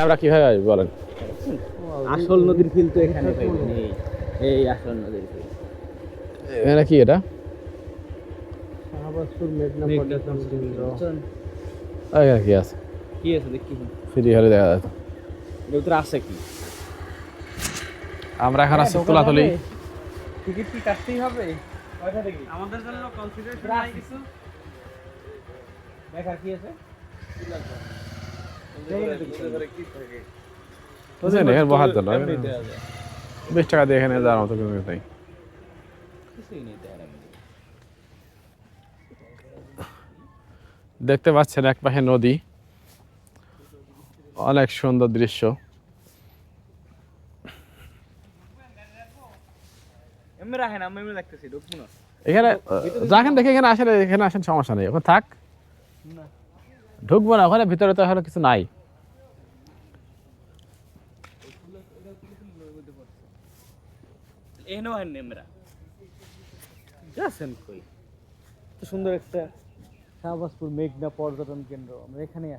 আমরা কিভাবে আসবো বলেন? আসল নদীর ফিল তো এখানে পাইবেন। এই আসল নদীর ফিল। এটা কি এটা? শাহবাজপুর মেঘনা পর্যটন কেন্দ্র। এখানে কি আছে? কি আছে দেখি? ফ্রি হলে দেখা যায়। এর ভিতরে আছে কি? আমরা এখন আছি তুলাতলি। টিকিট কি কাটতেই হবে? কয়টা দেখি? আমাদের জন্য কনসিডারেশন নাই কিছু। দেখা কি আছে? বুঝলেন এখানে বহার জন্য 20 টাকা দিয়ে এখানে যাওয়ার মতো কিছু নেই। কিছুই নেই তো এখানে। দেখতে পাচ্ছেন এক পাশে নদী, অনেক সুন্দর দৃশ্য। এমনি রাখেন, আমি এমনি দেখতেছি, ঢুকবো না। এখানে যাকেন দেখে এখানে আসেন সমস্যা নেই, ওখানে থাক। ঢুকবো না ওখানে, ভিতরে তো এখন কিছু নাই। এখানেও হয় নেমরা যাচ্ছেন কই? তো সুন্দর একটা শাহবাজপুর মেঘনা পর্যটন কেন্দ্র, আমরা এখানেই